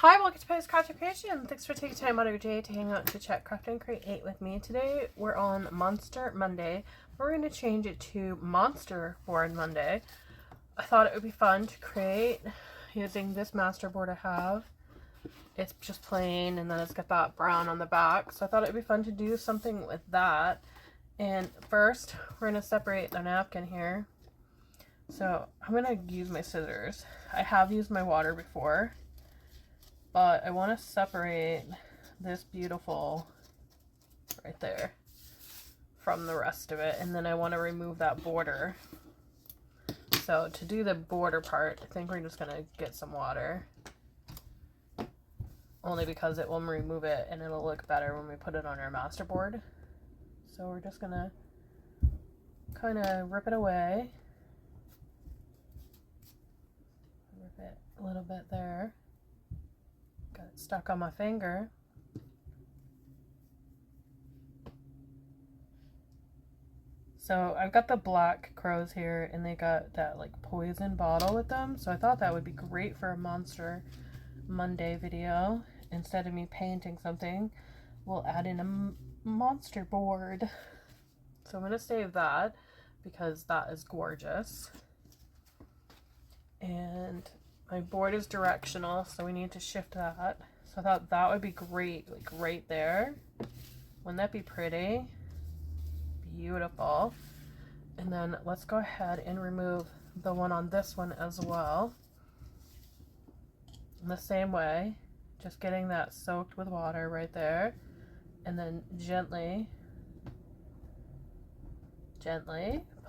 Hi, welcome to Post Crafting Creation. Thanks for taking time out of your day to hang out to chat, craft, and create with me. Today we're on Monster Monday. We're going to change it to Monster Board Monday. I thought it would be fun to create using this Masterboard I have. It's just plain and then it's got that brown on the back. So I thought it would be fun to do something with that. And first we're going to separate the napkin here. So I'm going to use my scissors. I have used my water before, but I want to separate this beautiful right there from the rest of it, and then I want to remove that border. So to do the border part, I think we're just going to get some water, only because it will remove it and it'll look better when we put it on our Masterboard. So we're just going to kind of rip it away. Rip it a little bit there. Got it stuck on my finger. So I've got the black crows here, and they got that like poison bottle with them. So I thought that would be great for a Monster Monday video. Instead of me painting something, we'll add in a monster board. So I'm going to save that because that is gorgeous. And my board is directional, so we need to shift that. So I thought that would be great, like right there. Wouldn't that be pretty? Beautiful. And then let's go ahead and remove the one on this one as well. In the same way, just getting that soaked with water right there. And then gently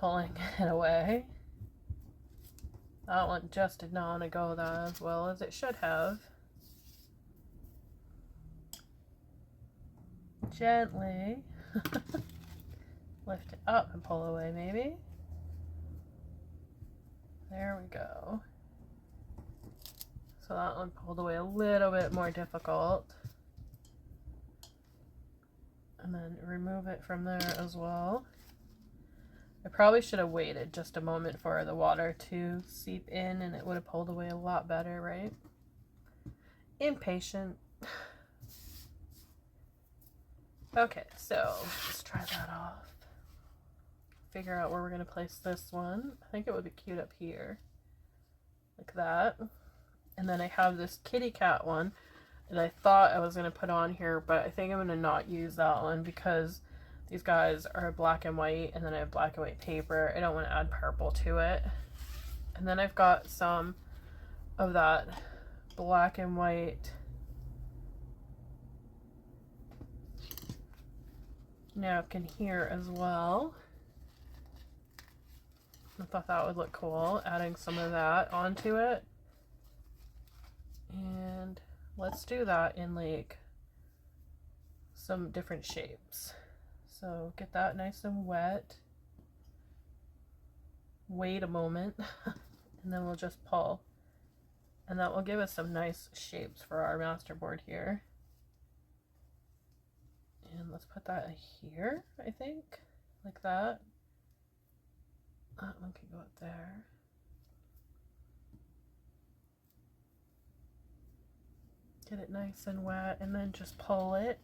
pulling it away. That one just did not want to go that as well as it should have. Gently lift it up and pull away maybe. There we go. So that one pulled away a little bit more difficult. And then remove it from there as well. I probably should have waited just a moment for the water to seep in and it would have pulled away a lot better, right? Impatient. Okay, so let's try that off. Figure out where we're going to place this one. I think it would be cute up here. Like that. And then I have this kitty cat one that I thought I was going to put on here, but I think I'm going to not use that one because these guys are black and white, and then I have black and white paper. I don't want to add purple to it. And then I've got some of that black and white napkin here as well. I thought that would look cool, adding some of that onto it. And let's do that in like some different shapes. So get that nice and wet. Wait a moment, and then we'll just pull. And that will give us some nice shapes for our Masterboard here. And let's put that here, I think, like that. That one can go up there. Get it nice and wet, and then just pull it.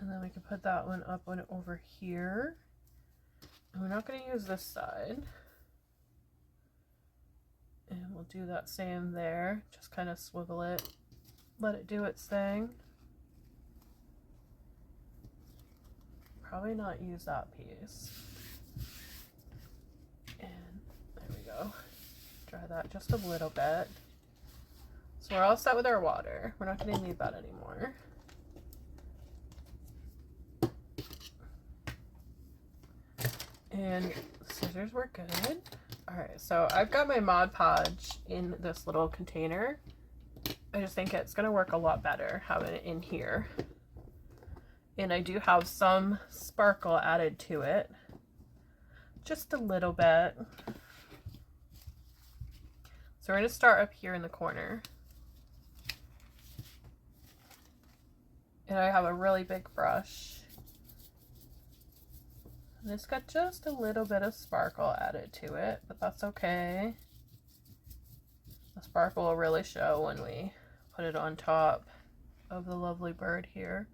And then we can put that one up and over here. And we're not going to use this side. And we'll do that same there. Just kind of swivel it. Let it do its thing. Probably not use that piece. And there we go. Dry that just a little bit. So we're all set with our water. We're not going to need that anymore. And scissors were good. Alright, so I've got my Mod Podge in this little container. I just think it's going to work a lot better having it in here. And I do have some sparkle added to it. Just a little bit. So we're going to start up here in the corner. And I have a really big brush. And it's got just a little bit of sparkle added to it, but that's okay. sparkle will really show when we put it on top of the lovely bird here.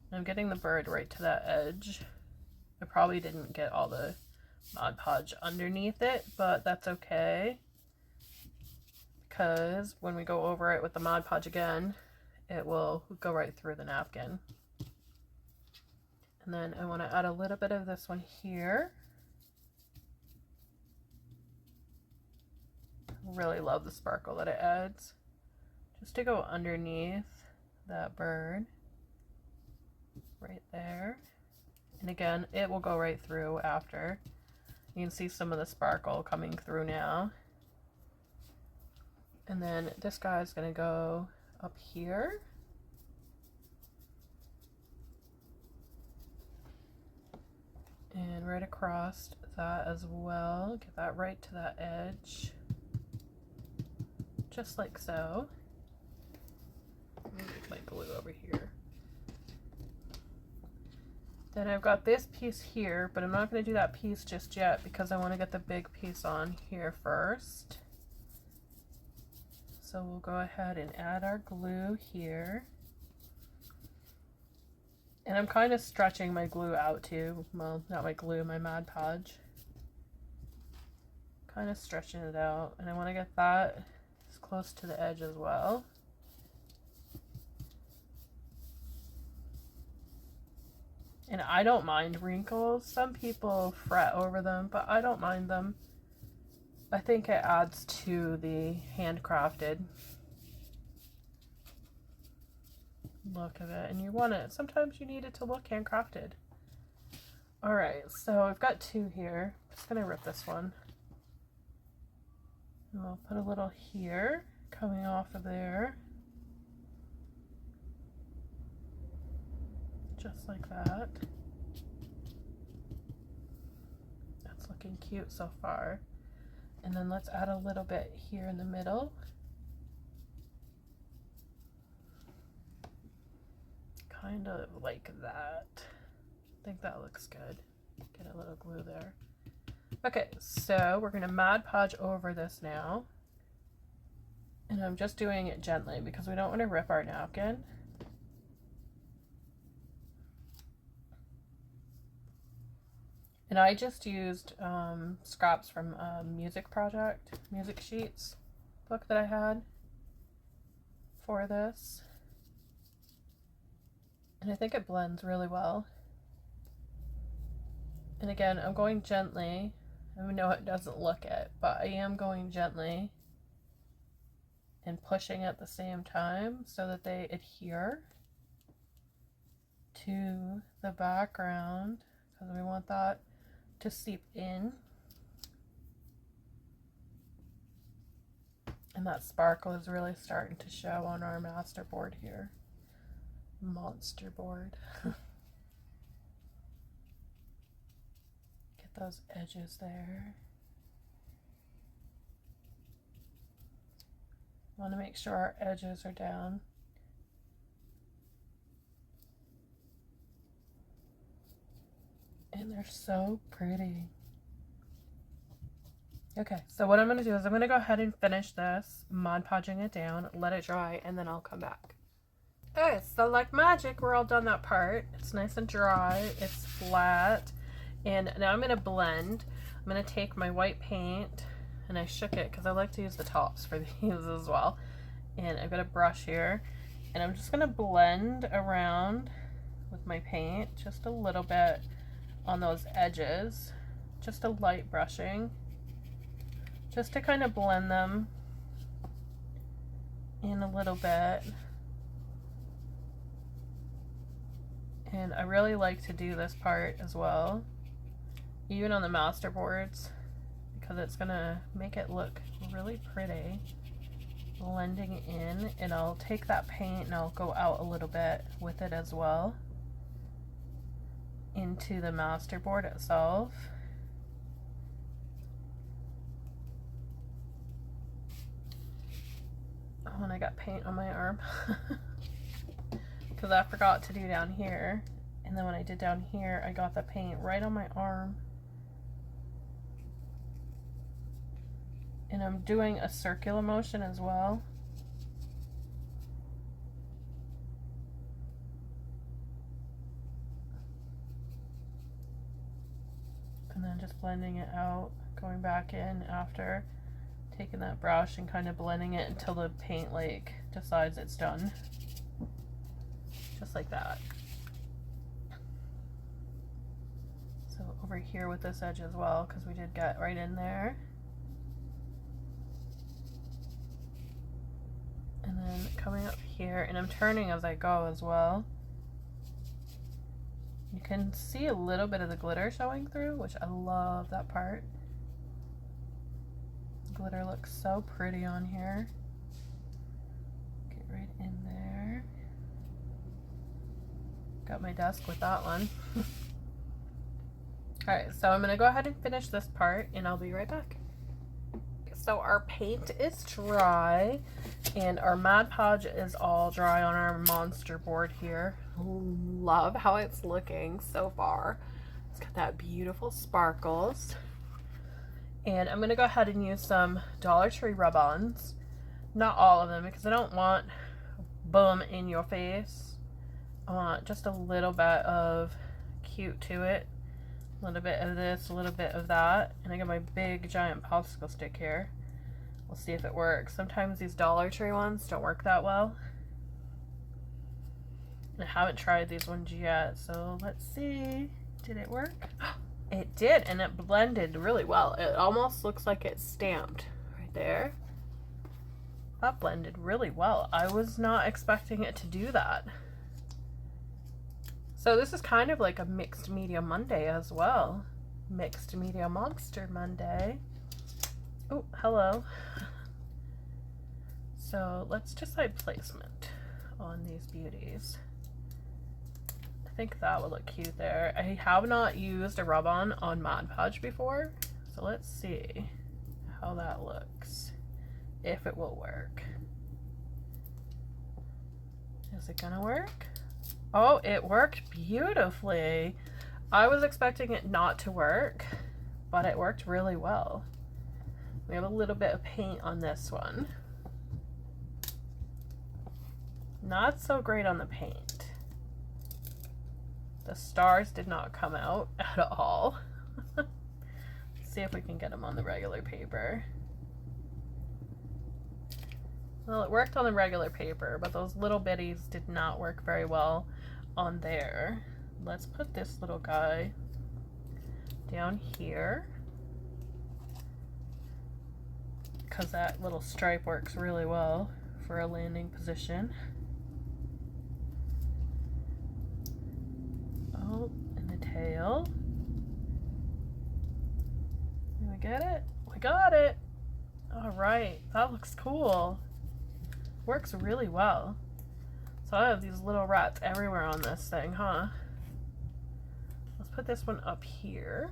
And I'm getting the bird right to that edge. I probably didn't get all the Mod Podge underneath it, but that's okay, because when we go over it with the Mod Podge again, it will go right through the napkin. And then I want to add a little bit of this one here. Really love the sparkle that it adds, just to go underneath that bird right there. And again, it will go right through after. You can see some of the sparkle coming through now. And then this guy's gonna go up here. And right across that as well. Get that right to that edge. Just like so. Let me make my glue over here. Then I've got this piece here, but I'm not going to do that piece just yet because I want to get the big piece on here first. So we'll go ahead and add our glue here. And I'm kind of stretching my glue out too. Well, not my glue, my Mod Podge. Kind of stretching it out. And I want to get that as close to the edge as well. And I don't mind wrinkles. Some people fret over them, but I don't mind them. I think it adds to the handcrafted look of it. And you want it, sometimes you need it to look handcrafted. Alright, so I've got two here. I'm just going to rip this one. And I'll put a little here, coming off of there. Just like that. That's looking cute so far. And then let's add a little bit here in the middle. Kind of like that. I think that looks good. Get a little glue there. Okay, so we're going to Mod Podge over this now. And I'm just doing it gently because we don't want to rip our napkin. And I just used scraps from a music sheets book that I had for this. And I think it blends really well. And again, I'm going gently. I know it doesn't look it, but I am going gently and pushing at the same time so that they adhere to the background, because we want that to seep in. And that sparkle is really starting to show on our Masterboard here. Monsterboard. Get those edges there. Want to make sure our edges are down. And they're so pretty. Okay, so what I'm going to do is I'm going to go ahead and finish this, Mod Podging it down, let it dry, and then I'll come back. Okay, so like magic, we're all done that part. It's nice and dry, it's flat, and now I'm going to blend. I'm going to take my white paint, and I shook it because I like to use the tops for these as well. And I've got a brush here, and I'm just going to blend around with my paint just a little bit on those edges, just a light brushing, just to kind of blend them in a little bit. And I really like to do this part as well, even on the Masterboards, because it's gonna make it look really pretty, blending in. And I'll take that paint and I'll go out a little bit with it as well into the Masterboard itself. Oh, and I got paint on my arm because I forgot to do down here, and then when I did down here I got the paint right on my arm. And I'm doing a circular motion as well. And then just blending it out, going back in after taking that brush and kind of blending it until the paint like decides it's done. Just like that. So over here with this edge as well, because we did get right in there. And then coming up here, and I'm turning as I go as well. You can see a little bit of the glitter showing through, which I love that part. The glitter looks so pretty on here. Get right in there. Got my desk with that one. Alright, so I'm going to go ahead and finish this part, and I'll be right back. So our paint is dry, and our Mod Podge is all dry on our monster board here. Love how it's looking so far. It's got that beautiful sparkles. And I'm going to go ahead and use some Dollar Tree rub-ons. Not all of them, because I don't want boom in your face. I want just a little bit of cute to it. A little bit of this, a little bit of that. And I got my big giant popsicle stick here. We'll see if it works. Sometimes these Dollar Tree ones don't work that well. I haven't tried these ones yet, so let's see. Did it work? It did, and it blended really well. It almost looks like it's stamped right there. That blended really well. I was not expecting it to do that. So this is kind of like a mixed media Monday as well. Mixed media monster Monday. Oh, hello. So let's decide placement on these beauties. I think that would look cute there. I have not used a rub-on on Mod Podge before, so let's see how that looks, if it will work. Is it gonna work? Oh, it worked beautifully. I was expecting it not to work, but it worked really well. We have a little bit of paint on this one. Not so great on the paint. The stars did not come out at all. Let's see if we can get them on the regular paper. Well, it worked on the regular paper, but those little bitties did not work very well on there. Let's put this little guy down here, because that little stripe works really well for a landing position. Oh, and the tail. Did we get it? We got it! Alright, that looks cool. Works really well. So I have these little rats everywhere on this thing, huh? Let's put this one up here.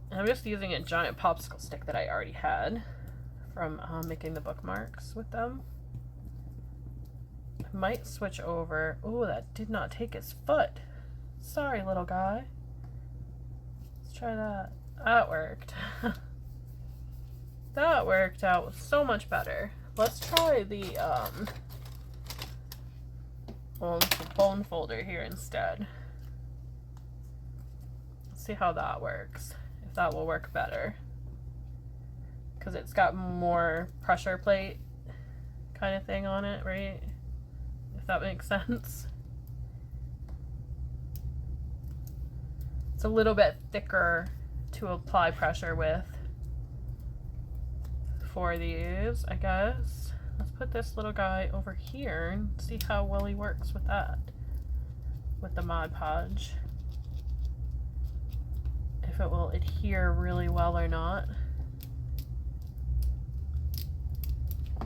And I'm just using a giant popsicle stick that I already had from making the bookmarks with them. I might switch over. Oh, that did not take his foot. Sorry, little guy. Let's try that. That worked. That worked out so much better. Let's try the bone folder here instead. Let's see how that works. If that will work better. Because it's got more pressure plate kind of thing on it, right? If that makes sense. It's a little bit thicker to apply pressure with for these, I guess. Let's put this little guy over here and see how well he works with that, with the Mod Podge. If it will adhere really well or not.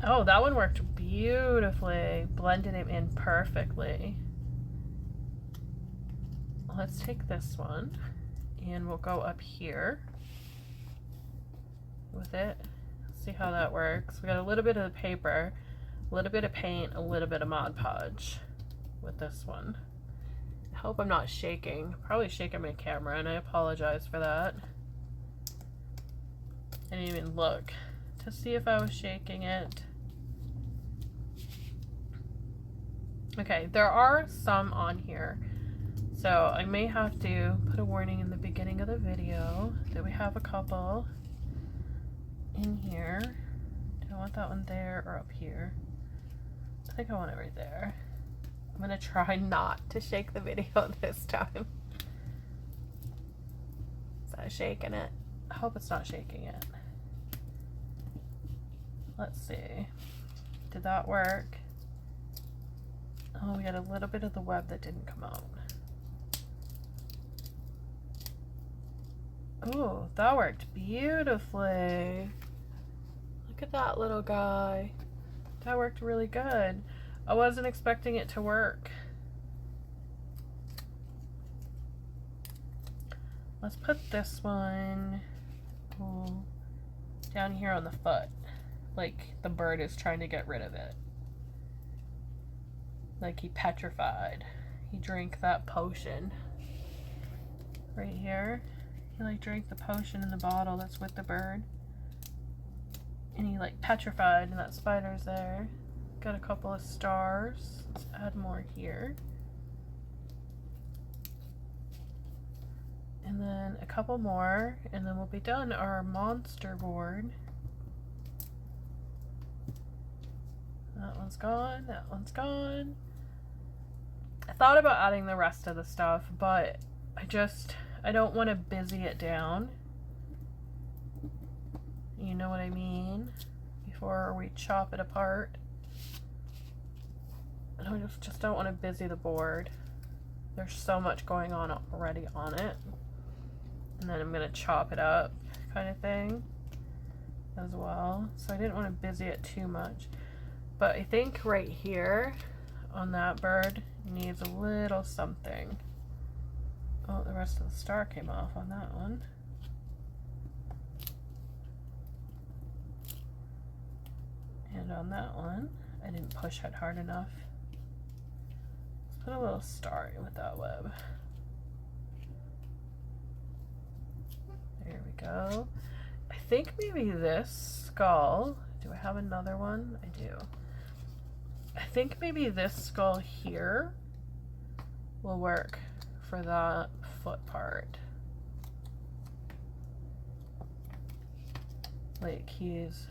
Oh, that one worked beautifully. Blended it in perfectly. Let's take this one and we'll go up here with it. See how that works. We got a little bit of the paper, a little bit of paint, a little bit of Mod Podge with this one. Hope I'm not shaking. Probably shaking my camera, and I apologize for that. I didn't even look to see if I was shaking it. Okay, there are some on here, so I may have to put a warning in the beginning of the video that we have a couple in here. Do I want that one there or up here? I think I want it right there. I'm gonna try not to shake the video this time. Is that shaking it? I hope it's not shaking it. Let's see. Did that work? Oh, we got a little bit of the web that didn't come out. Oh, that worked beautifully. Look at that little guy. That worked really good. I wasn't expecting it to work. Let's put this one down here on the foot. Like the bird is trying to get rid of it. Like he petrified. He drank that potion. Right here. He like drank the potion in the bottle that's with the bird. And he like petrified, and that spider's there. Got a couple of stars. Let's add more here. And then a couple more, and then we'll be done. Our monster board. That one's gone, that one's gone. I thought about adding the rest of the stuff, but I don't want to busy it down. You know what I mean? Before we chop it apart. I just don't want to busy the board. There's so much going on already on it. And then I'm going to chop it up kind of thing as well. So I didn't want to busy it too much. But I think right here on that bird needs a little something. Oh, the rest of the star came off on that one. And on that one, I didn't push it hard enough. Let's put a little star in with that web. There we go. I think maybe this skull, do I have another one? I do. I think maybe this skull here will work for that foot part. Like he's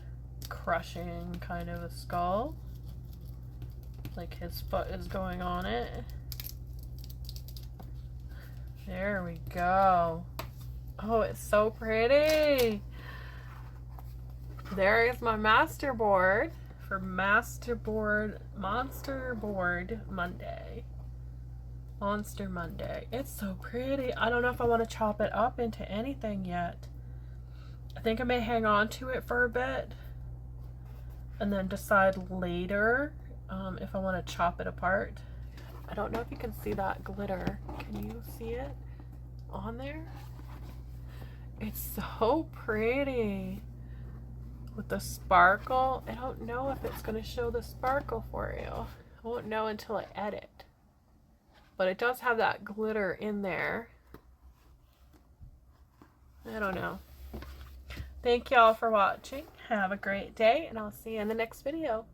crushing kind of a skull. Like his foot is going on it. There we go. Oh, it's so pretty. There is my Masterboard for Monster Board Monday. Monster Monday. It's so pretty. I don't know if I want to chop it up into anything yet. I think I may hang on to it for a bit and then decide later if I want to chop it apart. I don't know if you can see that glitter. Can you see it on there? It's so pretty with the sparkle. I don't know if it's going to show the sparkle for you. I won't know until I edit. But it does have that glitter in there. I don't know. Thank y'all for watching. Have a great day, and I'll see you in the next video.